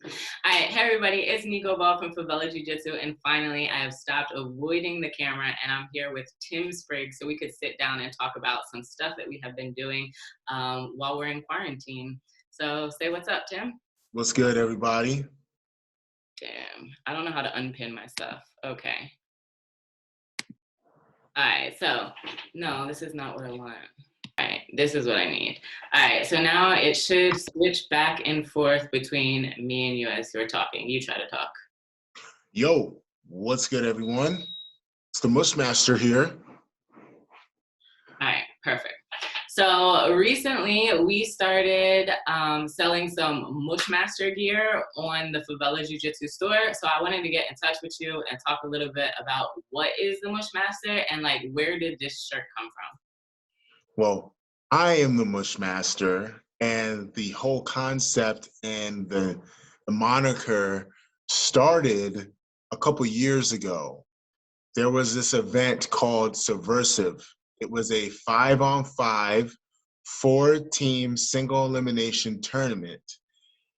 All right, hey everybody, it's Nico Ball from Favela Jiu Jitsu, and finally I have stopped avoiding the camera and I'm here with Tim Spriggs so we could sit down and talk about some stuff that we have been doing while we're in quarantine. So say what's up, Tim. What's good, everybody? Damn, I don't know how to unpin my stuff. Okay. All right, so no, this is not what I want. All right, this is what I need. All right, so now it should switch back and forth between me and you as you're talking. You try to talk. Yo, what's good, everyone? It's the Mushmaster here. All right, perfect. So recently we started selling some Mushmaster gear on the Favela Jiu Jitsu store. So I wanted to get in touch with you and talk a little bit about what is the Mushmaster and like where did this shirt come from? Well, I am the Mushmaster, and the whole concept and the moniker started a couple years ago. There was this event called Subversive. It was a 5-on-5, 4-team single elimination tournament.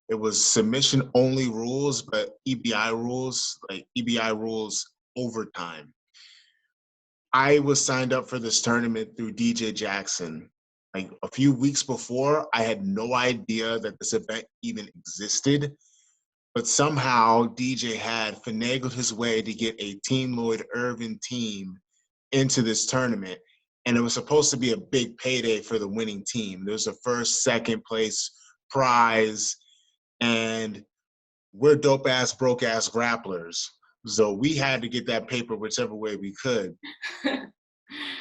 It was submission only rules, but EBI rules overtime. I was signed up for this tournament through DJ Jackson. Like a few weeks before, I had no idea that this event even existed, but somehow DJ had finagled his way to get a Team Lloyd Irvin team into this tournament. And it was supposed to be a big payday for the winning team. There's a first, second place prize, and we're dope ass, broke ass grapplers. So we had to get that paper whichever way we could.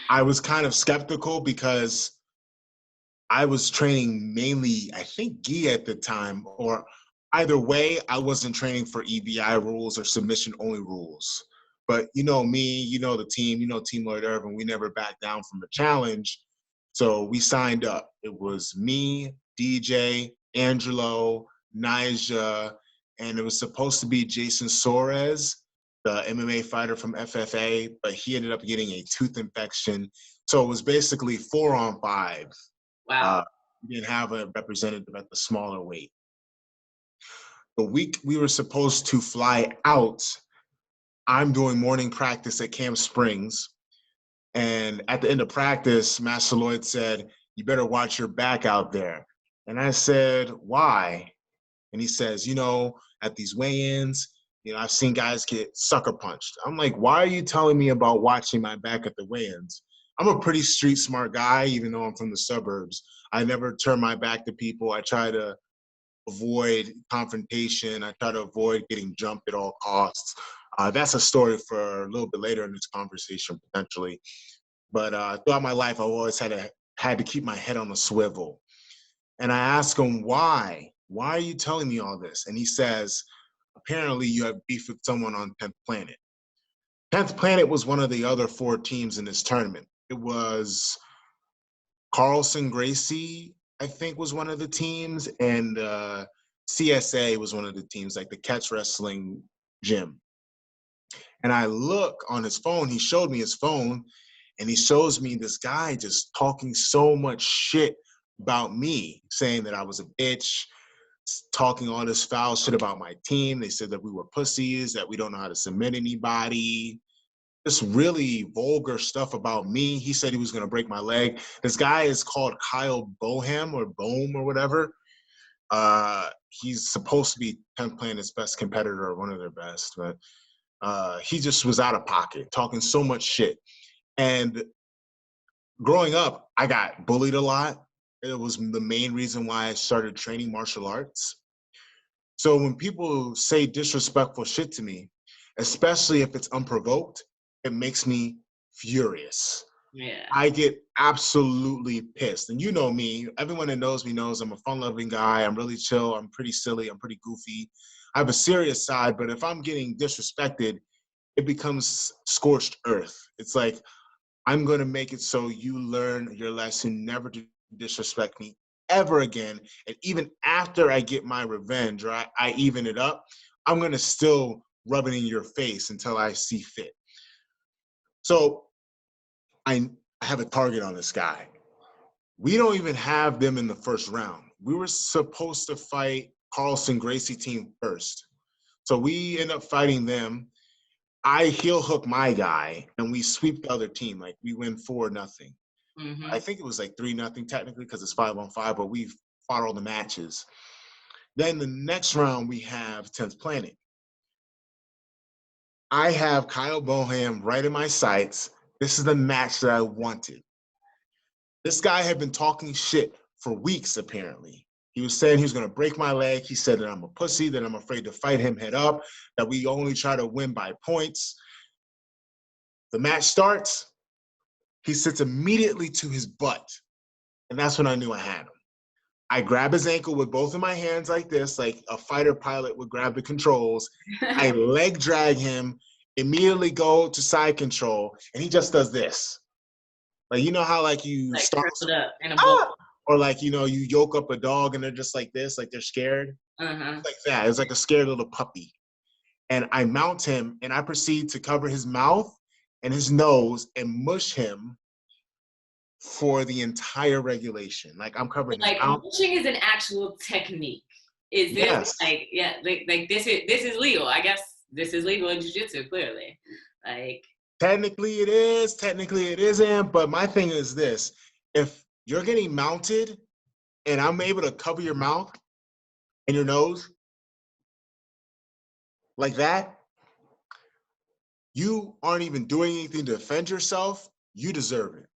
I was kind of skeptical because I was training mainly, I think, gi at the time, or either way, I wasn't training for EBI rules or submission only rules. But you know me, you know the team, you know Team Lloyd Irvin, we never backed down from a challenge. So we signed up. It was me, DJ, Angelo, Nija, and it was supposed to be Jason Suarez, the MMA fighter from FFA, but he ended up getting a tooth infection. So it was basically 4-on-5. Wow. We didn't have a representative at the smaller weight. The week we were supposed to fly out, I'm doing morning practice at Camp Springs. And at the end of practice, Master Lloyd said, "You better watch your back out there." And I said, "Why?" And he says, at these weigh-ins, I've seen guys get sucker punched. I'm like, why are you telling me about watching my back at the weigh-ins? I'm a pretty street smart guy, even though I'm from the suburbs. I never turn my back to people. I try to avoid confrontation. I try to avoid getting jumped at all costs. That's a story for a little bit later in this conversation, potentially. But throughout my life, I've always had to keep my head on a swivel. And I ask him, why? Why are you telling me all this? And he says, apparently you have beef with someone on 10th Planet. 10th Planet was one of the other 4 teams in this tournament. It was Carlson Gracie, I think, was one of the teams, and CSA was one of the teams, like the catch wrestling gym. And I look on his phone, he showed me his phone, and he shows me this guy just talking so much shit about me, saying that I was a bitch, talking all this foul shit about my team. They said that we were pussies, that we don't know how to submit anybody. This really vulgar stuff about me. He said he was going to break my leg. This guy is called Kyle Bohem or Bohm or whatever. He's supposed to be 10th Planet's best competitor or one of their best, but he just was out of pocket, talking so much shit. And growing up, I got bullied a lot. It was the main reason why I started training martial arts. So when people say disrespectful shit to me, especially if it's unprovoked, it makes me furious. Yeah. I get absolutely pissed. And you know me, everyone that knows me knows I'm a fun-loving guy. I'm really chill. I'm pretty silly. I'm pretty goofy. I have a serious side, but if I'm getting disrespected, it becomes scorched earth. It's like, I'm going to make it so you learn your lesson never to disrespect me ever again. And even after I get my revenge or I even it up, I'm going to still rub it in your face until I see fit. So I have a target on this guy. We don't even have them in the first round. We were supposed to fight Carlson Gracie team first. So we end up fighting them. I heel hook my guy, and we sweep the other team. Like we win 4-0. I think it was like 3-0 technically because it's 5-on-5, but we fought all the matches. Then the next round we have 10th Planet. I have Kyle Boham right in my sights. This is the match that I wanted. This guy had been talking shit for weeks, apparently. He was saying he was going to break my leg. He said that I'm a pussy, that I'm afraid to fight him head up, that we only try to win by points. The match starts. He sits immediately to his butt. And that's when I knew I had him. I grab his ankle with both of my hands like this, like a fighter pilot would grab the controls. I leg drag him, immediately go to side control, and he just does this. Like, you know how like you like start curled up in a ball. or like, you know, you yoke up a dog and they're just like this, like they're scared. It's like that. It's like a scared little puppy. And I mount him and I proceed to cover his mouth and his nose and mush him for the entire regulation. Like I'm covering his Like mouth. mushing is an actual technique. Is this Yes. like, yeah, like this is legal. I guess this is legal in jiu-jitsu, clearly. Like Technically it is, technically it isn't, but my thing is this. If you're getting mounted and I'm able to cover your mouth and your nose like that, you aren't even doing anything to defend yourself, you deserve it.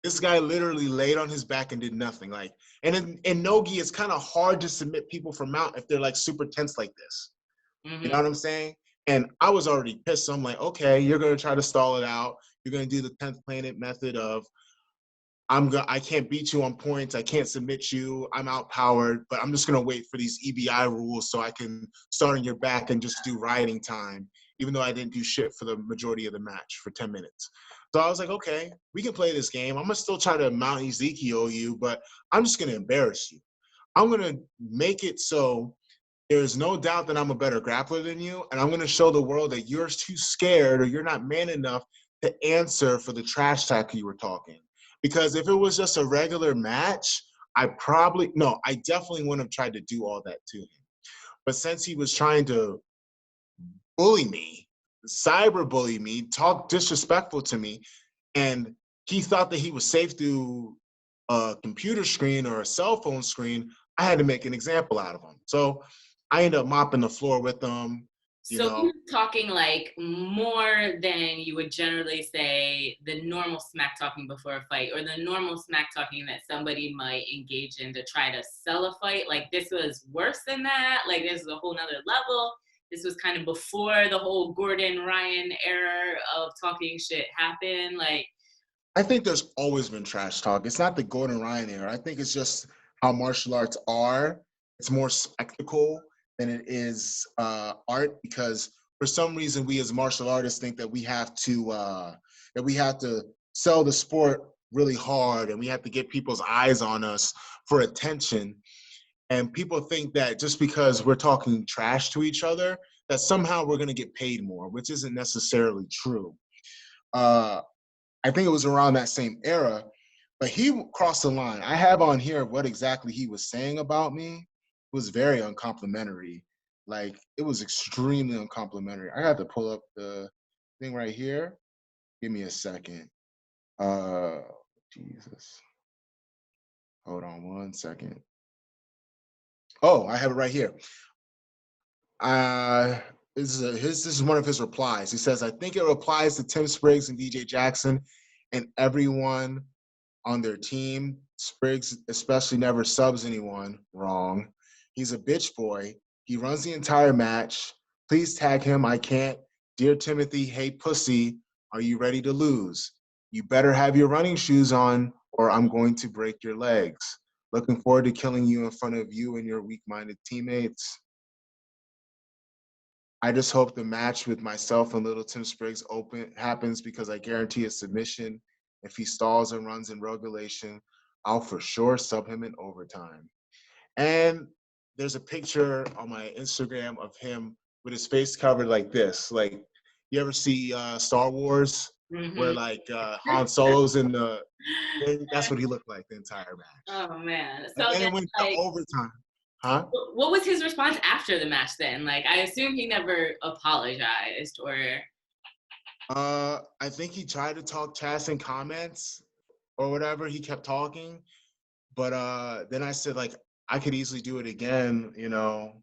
This guy literally laid on his back and did nothing. Like, and in Nogi, it's kind of hard to submit people from mount if they're like super tense like this. You know what I'm saying? And I was already pissed. So I'm like, okay, you're gonna try to stall it out. You're gonna do the 10th Planet method of I can't beat you on points. I can't submit you. I'm outpowered, but I'm just gonna wait for these EBI rules so I can start on your back and just do riding time, even though I didn't do shit for the majority of the match for 10 minutes. So I was like, okay, we can play this game. I'm gonna still try to mount Ezekiel you, but I'm just gonna embarrass you. I'm gonna make it so there's no doubt that I'm a better grappler than you, and I'm gonna show the world that you're too scared or you're not man enough to answer for the trash talk you were talking. Because if it was just a regular match, I definitely wouldn't have tried to do all that to him. But since he was trying to bully me, cyberbully me, talk disrespectful to me, and he thought that he was safe through a computer screen or a cell phone screen, I had to make an example out of him. So I ended up mopping the floor with him. so you're talking like more than you would generally say the normal smack talking before a fight or the normal smack talking that somebody might engage in to try to sell a fight. Like this was worse than that. Like this is a whole nother level. This was kind of before the whole Gordon Ryan era of talking shit happened. Like I think there's always been trash talk. It's not the Gordon Ryan era. I think it's just how martial arts are. It's more spectacle than it is art, because for some reason we as martial artists think that we have to sell the sport really hard and we have to get people's eyes on us for attention. And people think that just because we're talking trash to each other, that somehow we're going to get paid more, which isn't necessarily true. I think it was around that same era, but he crossed the line. I have on here what exactly he was saying about me. It was very uncomplimentary. Like, it was extremely uncomplimentary. I had to pull up the thing right here. Give me a second. Jesus. Hold on one second. Oh, I have it right here. This is one of his replies. He says, I think it applies to Tim Spriggs and DJ Jackson and everyone on their team. Spriggs especially never subs anyone. Wrong. He's a bitch boy. He runs the entire match. Please tag him. I can't. Dear Timothy, hey pussy, are you ready to lose? You better have your running shoes on or I'm going to break your legs. Looking forward to killing you in front of you and your weak-minded teammates. I just hope the match with myself and little Tim Spriggs happens because I guarantee a submission. If he stalls and runs in regulation, I'll for sure sub him in overtime. And there's a picture on my Instagram of him with his face covered like this. Like, you ever see Star Wars where like Han Solo's in the thing? That's what he looked like the entire match. oh man. And So then then it went to like overtime. Huh? What was his response after the match then? Like, I assume he never apologized or. I think he tried to talk trash in comments or whatever. He kept talking, but then I said like I could easily do it again. You know,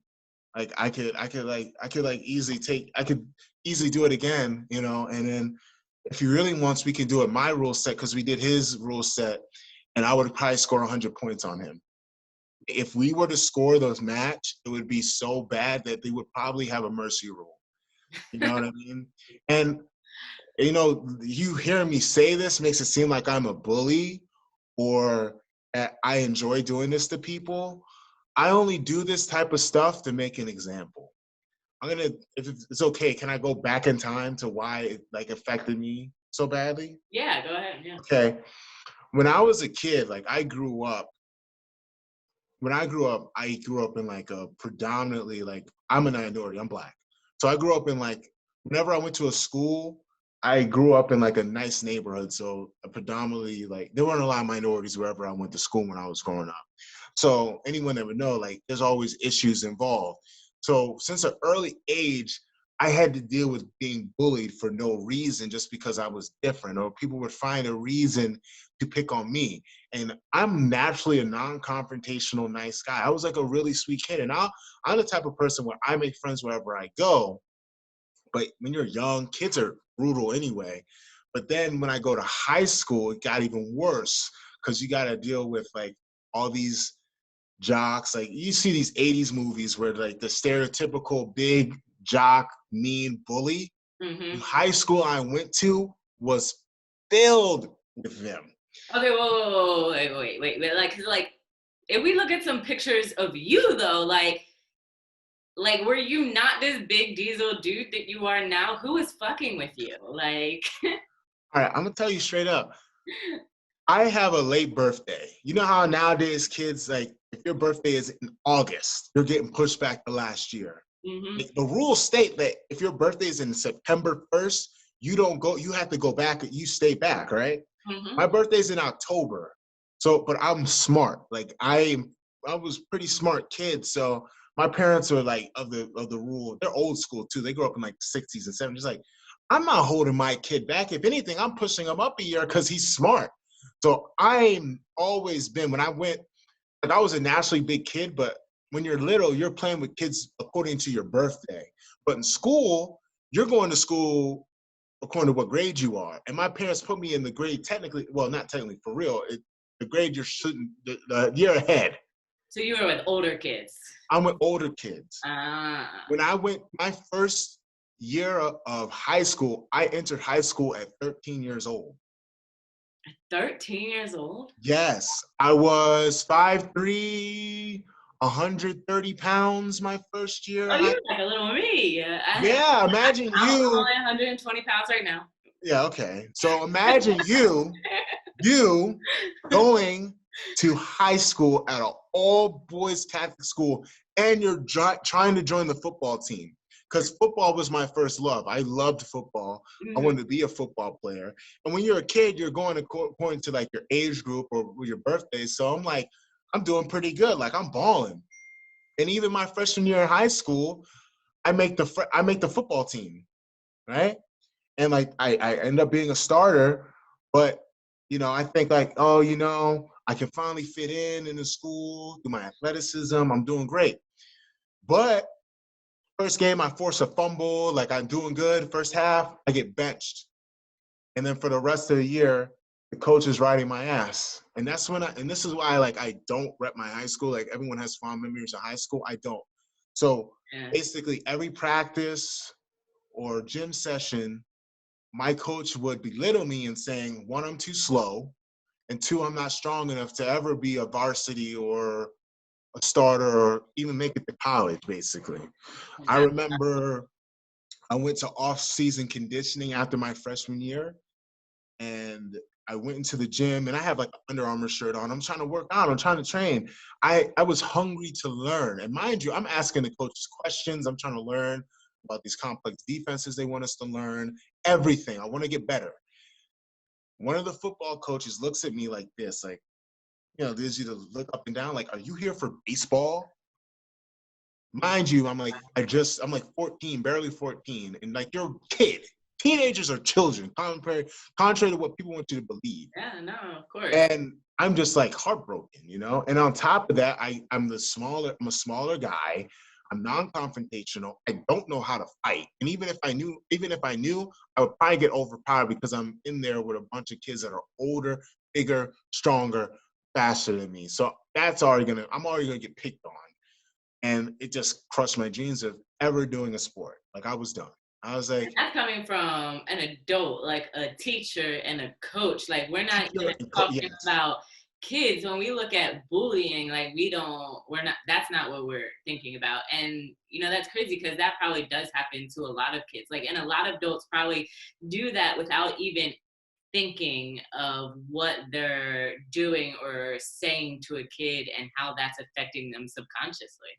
like I could easily do it again. You know, and then if he really wants, we can do it my rule set because we did his rule set, and I would probably score 100 points on him. If we were to score those match, it would be so bad that they would probably have a mercy rule. You know what I mean? And you know, you hearing me say this makes it seem like I'm a bully or I enjoy doing this to people. I only do this type of stuff to make an example. I'm gonna, if it's okay, can I go back in time to why it like affected me so badly? Yeah, go ahead. Yeah. Okay. When I was a kid, like I grew up in like a predominantly like I'm a minority, I'm black. So I grew up in like whenever I went to a school, I grew up in like a nice neighborhood. So predominantly like there weren't a lot of minorities wherever I went to school when I was growing up. So anyone that would know, like there's always issues involved. So since an early age, I had to deal with being bullied for no reason just because I was different, or people would find a reason to pick on me. And I'm naturally a non-confrontational, nice guy. I was like a really sweet kid. And I'm the type of person where I make friends wherever I go. But when you're young, kids are brutal anyway. But then when I go to high school, it got even worse because you got to deal with like all these jocks. Like you see these 80s movies where like the stereotypical big jock, mean bully. The Mm-hmm. high school I went to was filled with them. Okay, whoa, wait. Like, 'cause, like, if we look at some pictures of you though, like, were you not this big diesel dude that you are now? Who is fucking with you? Like, All right, I'm gonna tell you straight up. I have a late birthday. You know how nowadays kids like if your birthday is in August, you're getting pushed back to last year. mm-hmm, The rules state that if your birthday is in September 1st, you don't go, you have to go back, you stay back, right? mm-hmm. My birthday's in October. So, but I'm smart. Like I was pretty smart kid. So my parents are like of the rule. They're old school too. They grew up in like 60s and 70s. Like, I'm not holding my kid back. If anything, I'm pushing him up a year because he's smart. So I'm always been when I went, like I was a naturally big kid, but when you're little, you're playing with kids according to your birthday. But in school, you're going to school according to what grade you are. And my parents put me in the grade technically, well, not technically for real, the grade you're shooting the year ahead. So you were with older kids. I'm with older kids. Ah, When I went my first year of high school, I entered high school at 13 years old. 13 years old? Yes, I was 5'3", 130 pounds my first year. Oh, you're like a little me. Yeah, imagine I'm you. only 120 pounds right now. Yeah, okay. So imagine you going to high school at an all boys Catholic school and you're trying to join the football team because football was my first love. I loved football. I Mm-hmm. wanted to be a football player. And when you're a kid, you're going according to like your age group or your birthday. So I'm like, I'm doing pretty good. Like I'm balling. And even my freshman year in high school, I make the football team, right? And like I end up being a starter, but you know, I think like, oh, you know, I can finally fit in the school, do my athleticism, I'm doing great. But first game, I force a fumble, like I'm doing good. First half, I get benched. And then for the rest of the year, the coach is riding my ass. And that's when and this is why like I don't rep my high school. Like everyone has fond memories of high school. I don't. So Yeah. basically every practice or gym session, my coach would belittle me and saying, one, I'm too slow, and two, I'm not strong enough to ever be a varsity or a starter or even make it to college, basically. I remember I went to off-season conditioning after my freshman year, and I went into the gym and I have like an Under Armour shirt on. I'm trying to work out. I'm trying to train. I was hungry to learn. And mind you, I'm asking the coaches questions. I'm trying to learn about these complex defenses they want us to learn, everything. I want to get better. One of the football coaches looks at me like this, like, you know, there's you to look up and down, like, are you here for baseball? mind you, I'm like 14, barely 14, and like you're a kid. Teenagers are children, contrary to what people want you to believe. Yeah, no, of course. And I'm just like heartbroken, you know? And on top of that, I'm a smaller guy. I'm non-confrontational. I don't know how to fight. And even if I knew, I would probably get overpowered because I'm in there with a bunch of kids that are older, bigger, stronger, faster than me. So I'm already gonna get picked on. And it just crushed my dreams of ever doing a sport. Like I was done. I was like, That's coming from an adult, like a teacher and a coach. Like we're not even talking yes. about kids. When we look at bullying, like we're not, that's not what we're thinking about. And you know, that's crazy because that probably does happen to a lot of kids. Like, and a lot of adults probably do that without even thinking of what they're doing or saying to a kid and how that's affecting them subconsciously.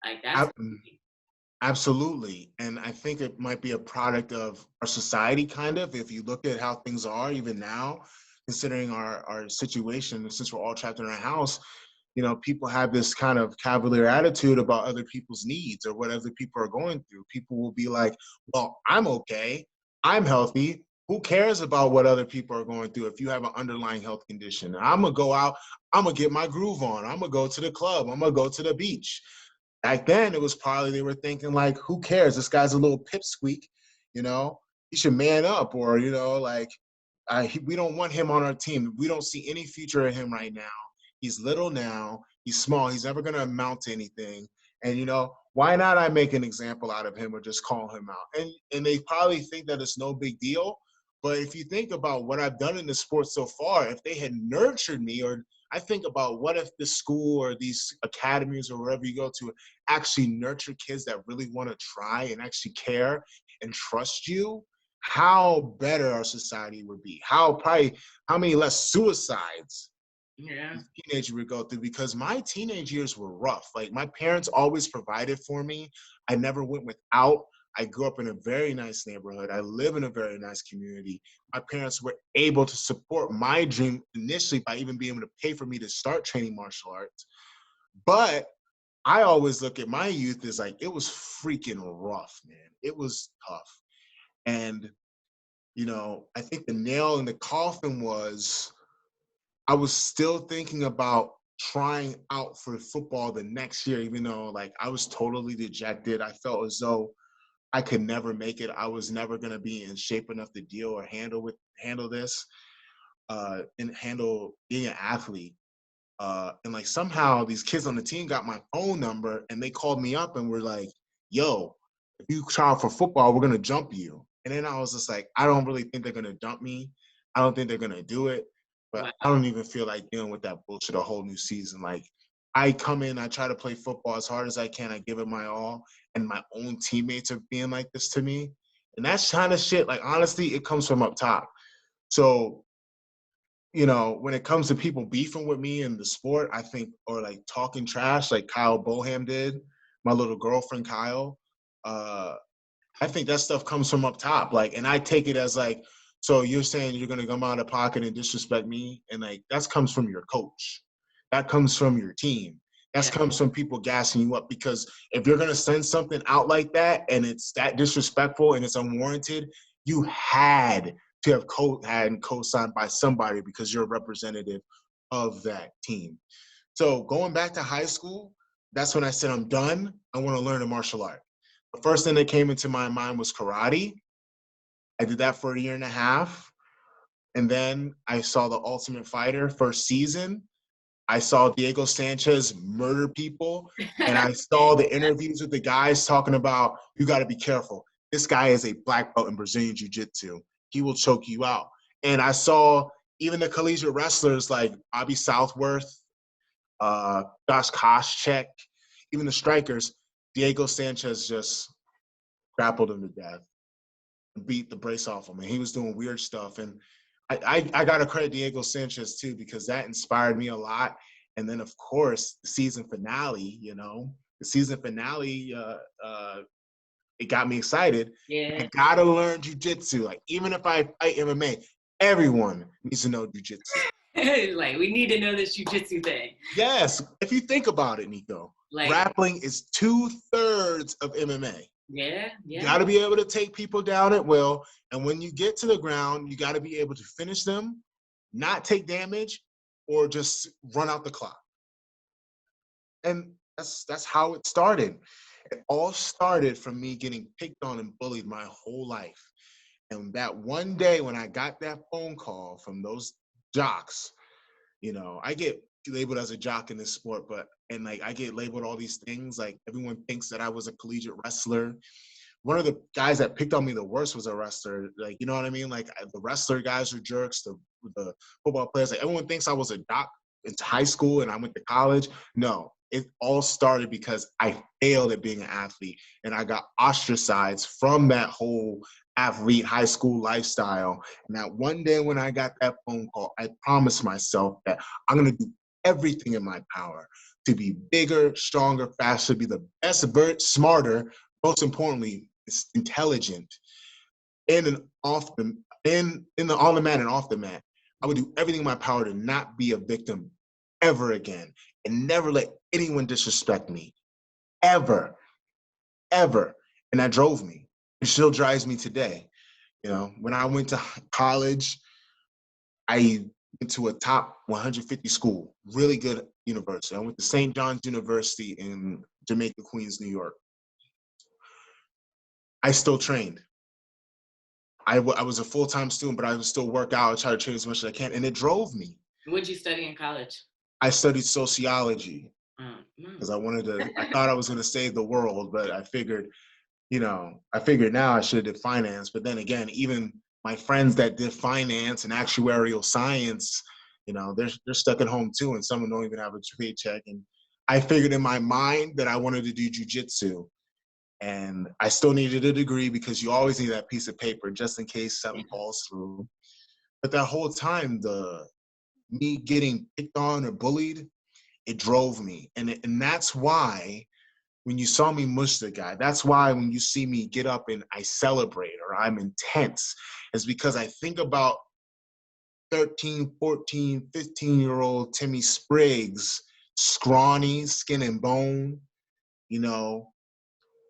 Like that's crazy. Absolutely. And I think it might be a product of our society, kind of, if you look at how things are even now, considering our situation, since we're all trapped in our house, you know, people have this kind of cavalier attitude about other people's needs or what other people are going through. People will be like, well, I'm okay. I'm healthy. Who cares about what other people are going through if you have an underlying health condition? I'm going to go out. I'm going to get my groove on. I'm going to go to the club. I'm going to go to the beach. Back then, it was probably they were thinking like, who cares? This guy's a little pipsqueak, you know. He should man up, or you know, like we don't want him on our team. We don't see any future in him right now. He's little now. He's small. He's never going to amount to anything. And you know, why not? I make an example out of him or just call him out. And they probably think that it's no big deal. But if you think about what I've done in the sport so far, if they had nurtured me, or I think about what if the school or these academies or wherever you go to actually nurture kids that really want to try and actually care and trust you, how better our society would be. How many less suicides Yeah. these teenagers would go through, because my teenage years were rough. Like my parents always provided for me. I never went without. I grew up in a very nice neighborhood. I live in a very nice community. My parents were able to support my dream initially by even being able to pay for me to start training martial arts. But I always look at my youth as like, it was freaking rough, man. It was tough. And, you know, I think the nail in the coffin was I was still thinking about trying out for football the next year, even though like I was totally dejected. I felt as though I could never make it. I was never going to be in shape enough to deal or handle this and handle being an athlete. And like somehow these kids on the team got my phone number and they called me up and were like, yo, if you try out for football, we're going to jump you. And then I was just like, I don't really think they're going to dump me. I don't think they're going to do it. But I Wow. don't even feel like dealing with that bullshit a whole new season. Like I come in, I try to play football as hard as I can. I give it my all. And my own teammates are being like this to me. And that's kind of shit. Like, honestly, it comes from up top. So you know, when it comes to people beefing with me in the sport, I think, or like talking trash, like Kyle Boham did, my little girlfriend Kyle, uh, I think that stuff comes from up top. Like, and I take it as like, so you're saying you're gonna come out of pocket and disrespect me, and like that comes from your coach, that comes from your team, that Yeah. comes from people gassing you up. Because if you're gonna send something out like that and it's that disrespectful and it's unwarranted, you had to have co-signed by somebody because you're a representative of that team. So going back to high school, that's when I said I'm done. I want to learn a martial art. The first thing that came into my mind was karate. I did that for a year and a half. And then I saw The Ultimate Fighter first season. I saw Diego Sanchez murder people. And I saw the interviews with the guys talking about, you got to be careful. This guy is a black belt in Brazilian Jiu-Jitsu. He will choke you out. And I saw even the collegiate wrestlers like Bobby Southworth, Josh Koscheck, even the strikers, Diego Sanchez just grappled him to death, beat the brace off him, and he was doing weird stuff. And I got to credit Diego Sanchez too, because that inspired me a lot. And then of course the season finale, you know, it got me excited. Yeah. I gotta learn jujitsu. Like even if I fight MMA, everyone needs to know jujitsu. Like we need to know this jujitsu thing. Yes, if you think about it, Nico. Like, grappling is 2/3 of MMA. yeah, You yeah. got to be able to take people down at will. And when you get to the ground, you got to be able to finish them, not take damage, or just run out the clock. And that's how it started. It all started from me getting picked on and bullied my whole life. And that one day when I got that phone call from those jocks, I get labeled as a jock in this sport, and like I get labeled all these things. Like everyone thinks that I was a collegiate wrestler. One of the guys that picked on me the worst was a wrestler. Like, you know what I mean? Like the wrestler guys are jerks. The football players, like everyone thinks I was a doc into high school and I went to college. No, it all started because I failed at being an athlete and I got ostracized from that whole athlete high school lifestyle. And that one day when I got that phone call, I promised myself that I'm going to do everything in my power to be bigger, stronger, faster, be the best, smarter, most importantly, intelligent in and off the in the on the mat and off the mat. I would do everything in my power to not be a victim ever again and never let anyone disrespect me ever, ever. And that drove me. It still drives me today. When I went to college, I went to a top 150 school, really good university. I went to St. John's University in Jamaica, Queens, New York. I still trained. I was a full-time student, but I would still work out, try to train as much as I can, and it drove me. What'd you study in college? I studied sociology because Mm. I thought I was going to save the world, but I figured now I should have did finance. But then again, even my friends that did finance and actuarial science, they're stuck at home too, and some don't even have a paycheck. And I figured in my mind that I wanted to do jujitsu. And I still needed a degree because you always need that piece of paper just in case something falls through. But that whole time, me getting picked on or bullied, it drove me. And that's why when you saw me mush the guy, that's why when you see me get up and I celebrate or I'm intense, is because I think about 13, 14, 15-year-old Timmy Spriggs, scrawny, skin and bone,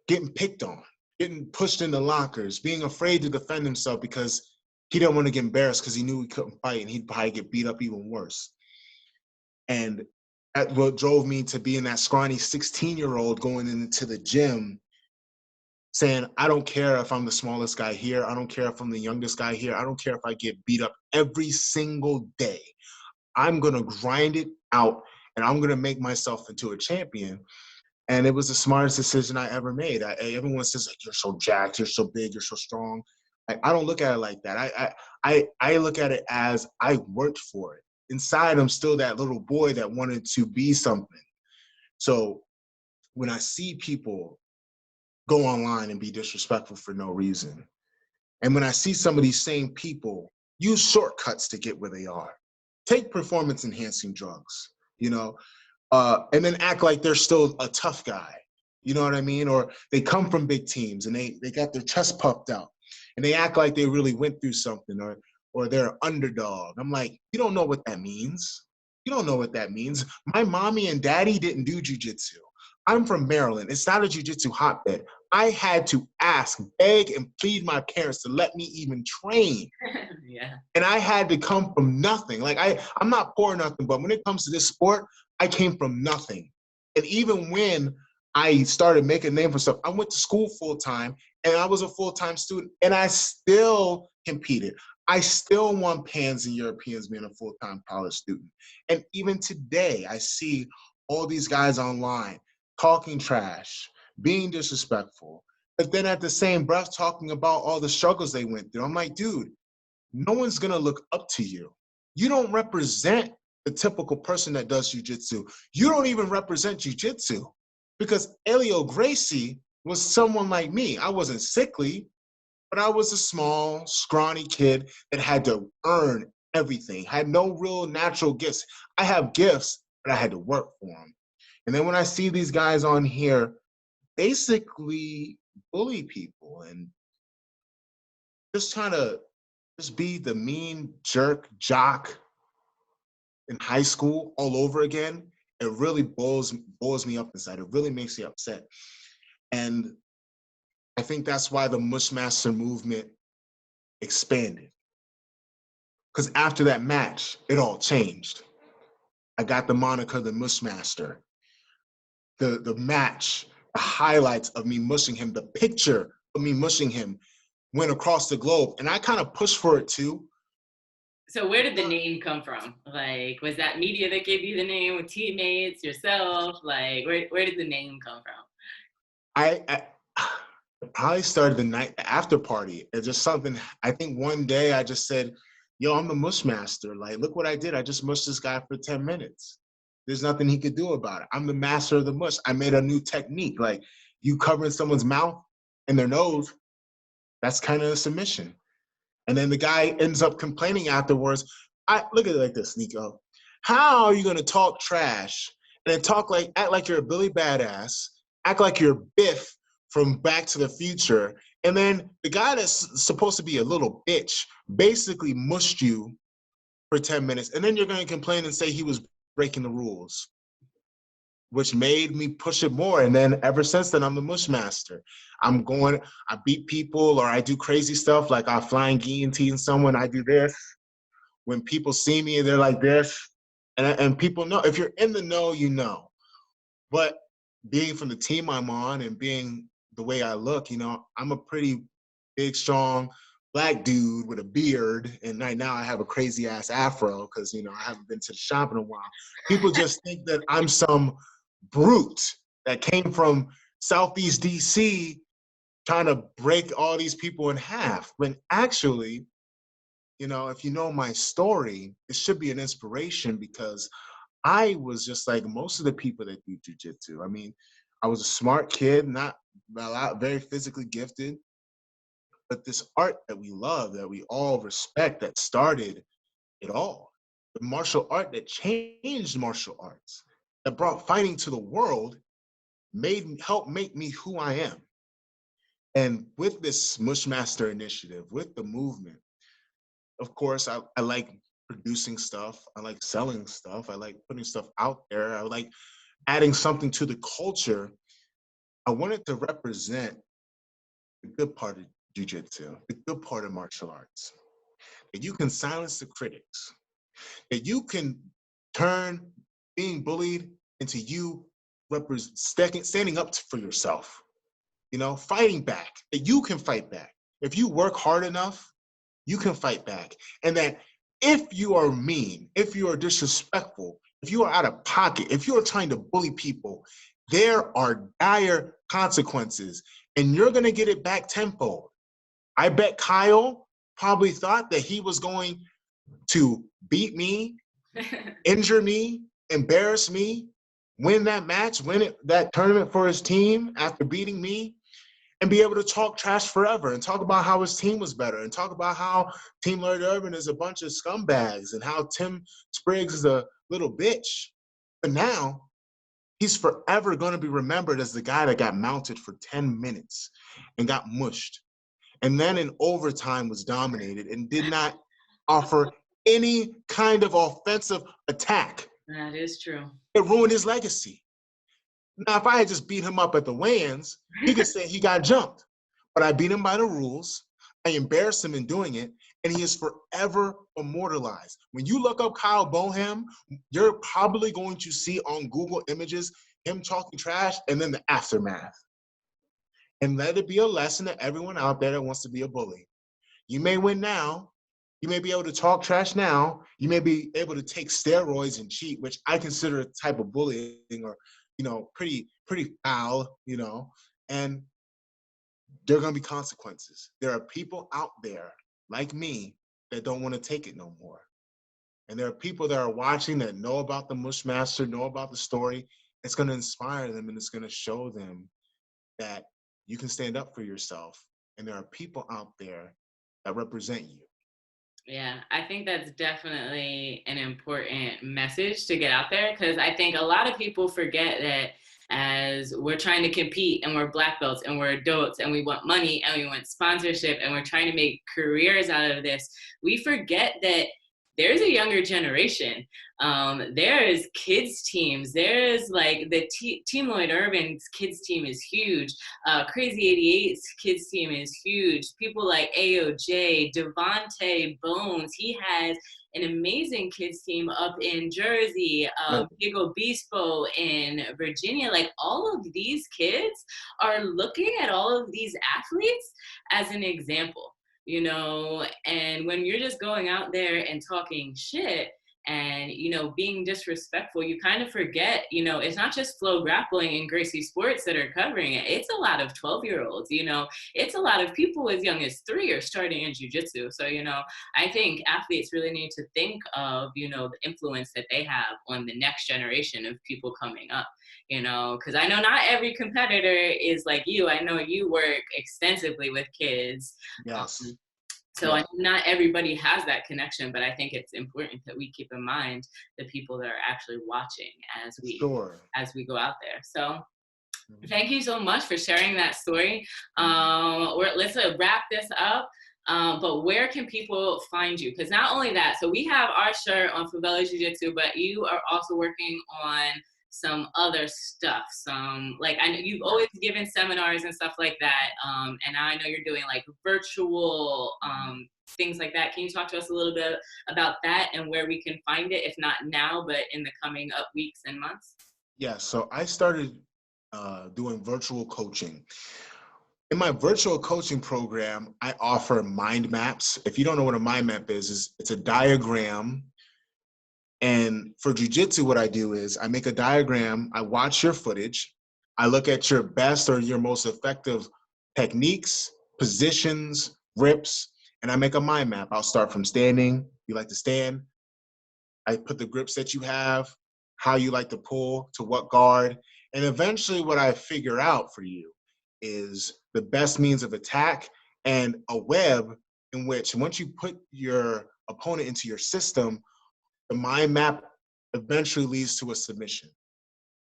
getting picked on, getting pushed into lockers, being afraid to defend himself because he didn't want to get embarrassed because he knew he couldn't fight and he'd probably get beat up even worse. And that what drove me to being that scrawny 16-year-old going into the gym saying, I don't care if I'm the smallest guy here. I don't care if I'm the youngest guy here. I don't care if I get beat up every single day. I'm going to grind it out and I'm going to make myself into a champion. And it was the smartest decision I ever made. Everyone says, like, you're so jacked, you're so big, you're so strong. I don't look at it like that. I look at it as I worked for it. Inside, I'm still that little boy that wanted to be something. So when I see people go online and be disrespectful for no reason, and when I see some of these same people use shortcuts to get where they are, take performance-enhancing drugs, and then act like they're still a tough guy. You know what I mean? Or they come from big teams and they got their chest puffed out and they act like they really went through something or they're an underdog. I'm like, you don't know what that means. You don't know what that means. My mommy and daddy didn't do jujitsu. I'm from Maryland. It's not a jujitsu hotbed. I had to ask, beg, and plead my parents to let me even train. Yeah. And I had to come from nothing. Like I'm not poor or nothing, but when it comes to this sport, I came from nothing. And even when I started making a name for stuff, I went to school full time and I was a full-time student and I still competed. I still won Pans and Europeans being a full-time college student. And even today, I see all these guys online talking trash, being disrespectful, but then at the same breath talking about all the struggles they went through. I'm like, dude, no one's gonna look up to you. You don't represent the typical person that does jujitsu. You don't even represent jujitsu because Elio Gracie was someone like me. I wasn't sickly, but I was a small, scrawny kid that had to earn everything, had no real natural gifts. I have gifts, but I had to work for them. And then when I see these guys on here basically bully people and just trying to just be the mean jerk jock in high school all over again, it really boils me up inside. It really makes me upset. And I think that's why the Mushmaster movement expanded. Because after that match, it all changed. I got the moniker the Mushmaster. The match, the highlights of me mushing him, the picture of me mushing him went across the globe. And I kind of pushed for it too. So where did the name come from? Like, was that media that gave you the name, with teammates, yourself? Like, where did the name come from? I it probably started the night after party. It's just something, I think one day I just said, yo, I'm the Mushmaster. Like, look what I did. I just mushed this guy for 10 minutes. There's nothing he could do about it. I'm the master of the mush. I made a new technique. Like, you covering someone's mouth and their nose, that's kind of a submission. And then the guy ends up complaining afterwards. I look at it like this, Nico. How are you gonna talk trash and then act like you're a Billy Badass, act like you're Biff from Back to the Future, and then the guy that's supposed to be a little bitch basically mushed you for 10 minutes, and then you're gonna complain and say he was breaking the rules, which made me push it more. And then ever since then, I'm the Mushmaster. I beat people, or I do crazy stuff like I flying guillotine someone, I do this. When people see me, they're like this. And people know, if you're in the know, you know. But being from the team I'm on and being the way I look, I'm a pretty big, strong black dude with a beard. And right now I have a crazy ass afro because, I haven't been to the shop in a while. People just think that I'm some brute that came from Southeast DC trying to break all these people in half. When actually, if you know my story, it should be an inspiration, because I was just like most of the people that do jujitsu. I mean, I was a smart kid, not very physically gifted, but this art that we love, that we all respect, that started it all. The martial art that changed martial arts, that brought fighting to the world, helped make me who I am. And with this Mushmaster initiative, with the movement, of course, I like producing stuff. I like selling stuff. I like putting stuff out there. I like adding something to the culture. I wanted to represent the good part of jiu-jitsu, the good part of martial arts, that you can silence the critics, that you can turn being bullied into you standing up for yourself, fighting back, that you can fight back. If you work hard enough, you can fight back. And that if you are mean, if you are disrespectful, if you are out of pocket, if you are trying to bully people, there are dire consequences, and you're going to get it back tenfold. I bet Kyle probably thought that he was going to beat me, injure me, embarrass me, win that match, that tournament for his team after beating me, and be able to talk trash forever and talk about how his team was better and talk about how Team Lloyd Irvin is a bunch of scumbags and how Tim Spriggs is a little bitch. But now he's forever going to be remembered as the guy that got mounted for 10 minutes and got mushed. And then in overtime was dominated and did not offer any kind of offensive attack. That is true. It ruined his legacy. Now, if I had just beat him up at the weigh-ins, he could say he got jumped. But I beat him by the rules. I embarrassed him in doing it, and he is forever immortalized. When you look up Kyle Boham, you're probably going to see on Google Images him talking trash and then the aftermath. And let it be a lesson to everyone out there that wants to be a bully. You may win now. You may be able to talk trash now. You may be able to take steroids and cheat, which I consider a type of bullying, or pretty foul, and there are going to be consequences. There are people out there like me that don't want to take it no more. And there are people that are watching that know about the Mushmaster, know about the story. It's going to inspire them, and it's going to show them that you can stand up for yourself. And there are people out there that represent you. Yeah, I think that's definitely an important message to get out there, because I think a lot of people forget that as we're trying to compete and we're black belts and we're adults and we want money and we want sponsorship and we're trying to make careers out of this, we forget that there's a younger generation. There's kids teams. There's like the Team Lloyd Irvin's kids team is huge. Crazy 88's kids team is huge. People like AOJ, Devontae Bones. He has an amazing kids team up in Jersey, Right. Big Obispo in Virginia. Like all of these kids are looking at all of these athletes as an example, you know, and when you're just going out there and talking shit and, you know, being disrespectful, you kind of forget, you know, it's not just Flow Grappling and Gracie Sports that are covering it. It's a lot of 12-year-olds, you know, it's a lot of people as young as 3 are starting in jiu-jitsu. So, you know, I think athletes really need to think of, you know, the influence that they have on the next generation of people coming up, you know, because I know not every competitor is like you. I know you work extensively with kids. Yes. So I know not everybody has that connection, but I think it's important that we keep in mind the people that are actually watching Sure. as we go out there. So thank you so much for sharing that story. Let's wrap this up. But where can people find you? Because not only that, so we have our shirt on Favela Jiu-Jitsu, but you are also working on some other stuff. Some, like, I know you've always given seminars and stuff like that. And I know you're doing like virtual things like that. Can you talk to us a little bit about that and where we can find it, if not now, but in the coming up weeks and months? Yeah, so I started doing virtual coaching. In my virtual coaching program, I offer mind maps. If you don't know what a mind map is it's a diagram. And for jiu-jitsu, what I do is I make a diagram, I watch your footage, I look at your best or your most effective techniques, positions, grips, and I make a mind map. I'll start from standing. You like to stand. I put the grips that you have, how you like to pull, to what guard. And eventually what I figure out for you is the best means of attack and a web in which once you put your opponent into your system, the mind map eventually leads to a submission.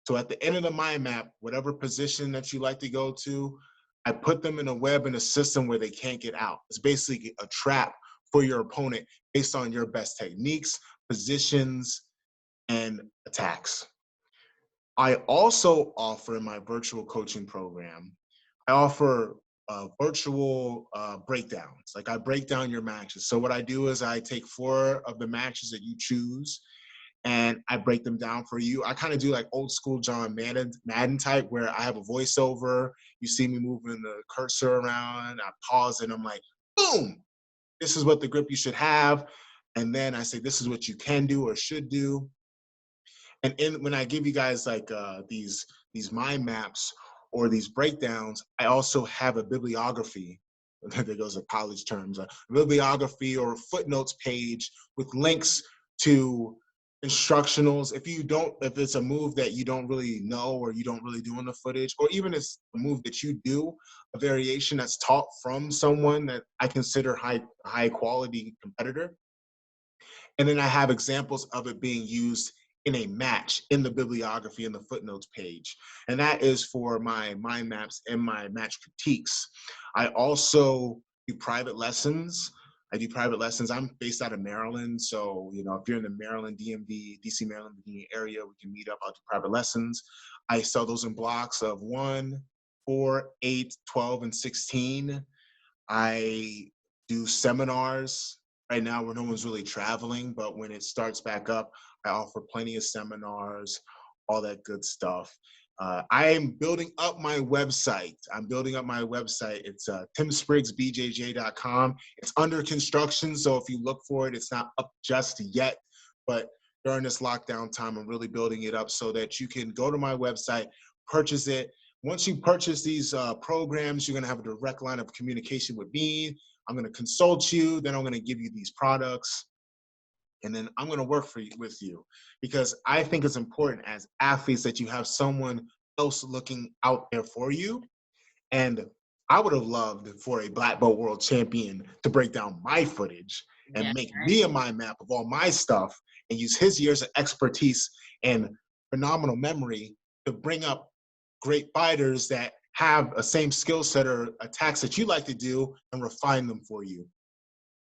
So at the end of the mind map, whatever position that you like to go to, I put them in a web in a system where they can't get out. It's basically a trap for your opponent based on your best techniques, positions, and attacks. I also offer in my virtual coaching program, I offer virtual breakdowns. Like I break down your matches. So what I do is I take 4 of the matches that you choose and I break them down for you. I kind of do like old school John Madden type where I have a voiceover. You see me moving the cursor around. I pause and I'm like, boom, this is what the grip you should have. And then I say, this is what you can do or should do. And when I give you guys like these mind maps or these breakdowns, I also have a bibliography. There goes the college terms, a bibliography or footnotes page with links to instructionals. If it's a move that you don't really know or you don't really do in the footage, or even if it's a move that you do, a variation that's taught from someone that I consider high quality competitor. And then I have examples of it being used in a match in the bibliography in the footnotes page. And that is for my mind maps and my match critiques. I also do private lessons. I'm based out of Maryland. So, you know, if you're in the Maryland, DMV, DC, Maryland, Virginia area, we can meet up. I'll do private lessons. I sell those in blocks of 1, 4, 8, 12, and 16. I do seminars right now where no one's really traveling, but when it starts back up, I offer plenty of seminars, all that good stuff. I am building up my website. It's timspriggsbjj.com. It's under construction, so if you look for it, it's not up just yet, but during this lockdown time, I'm really building it up so that you can go to my website, purchase it. Once you purchase these programs, you're gonna have a direct line of communication with me. I'm gonna consult you, then I'm gonna give you these products, and then I'm gonna work with you. Because I think it's important as athletes that you have someone else looking out there for you. And I would have loved for a black belt world champion to break down my footage Yeah, and make right. me a mind map of all my stuff and use his years of expertise and phenomenal memory to bring up great fighters that have a same skill set or attacks that you like to do and refine them for you.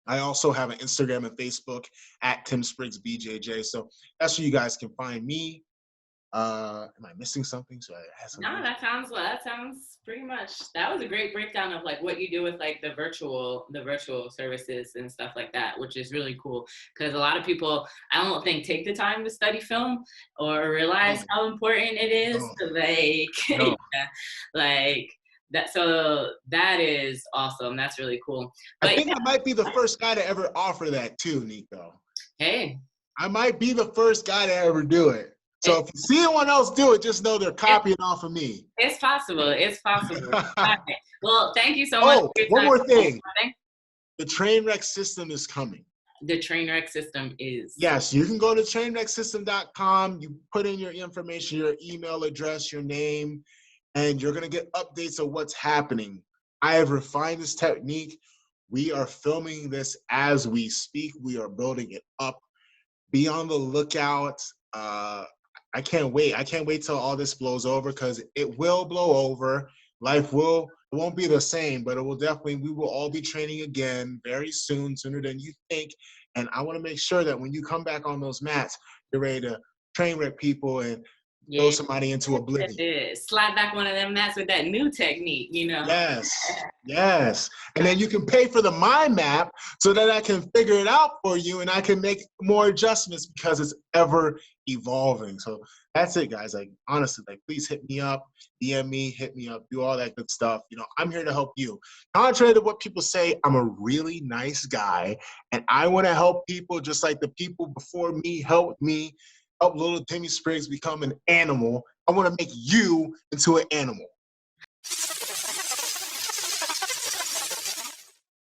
I also have an Instagram and Facebook at Tim Spriggs BJJ. So that's where you guys can find me. Am I missing something? So I have something. No, that sounds pretty much. That was a great breakdown of like what you do with like the virtual services and stuff like that, which is really cool. Because a lot of people, I don't think, take the time to study film or realize how important it is to like, yeah, like that. So that is awesome. That's really cool. But I think I might be the first guy to ever offer that too, Nico. Hey, I might be the first guy to ever do it. So if you see anyone else do it, just know they're copying off of me. It's possible. It's possible. Right. Well, thank you so much. Oh, for your one time. more thing. The train wreck system is coming. The train wreck system is. Yes, you can go to trainwrecksystem.com. You put in your information, your email address, your name, and you're going to get updates of what's happening. I have refined this technique. We are filming this as we speak. We are building it up. Be on the lookout. I can't wait. I can't wait till all this blows over, because it will blow over. Life won't be the same, but it will definitely, we will all be training again very soon, sooner than you think. And I want to make sure that when you come back on those mats, you're ready to train wreck people and throw somebody into oblivion. Slide back one of them mats with that new technique, you know. Yes. And then you can pay for the mind map so that I can figure it out for you and I can make more adjustments, because it's ever evolving. So that's it, guys. Like, honestly, like, please hit me up, DM me, hit me up, do all that good stuff. You know, I'm here to help you. Contrary to what people say, I'm a really nice guy, and I want to help people just like the people before me helped me help little Timmy Spriggs become an animal. I want to make you into an animal.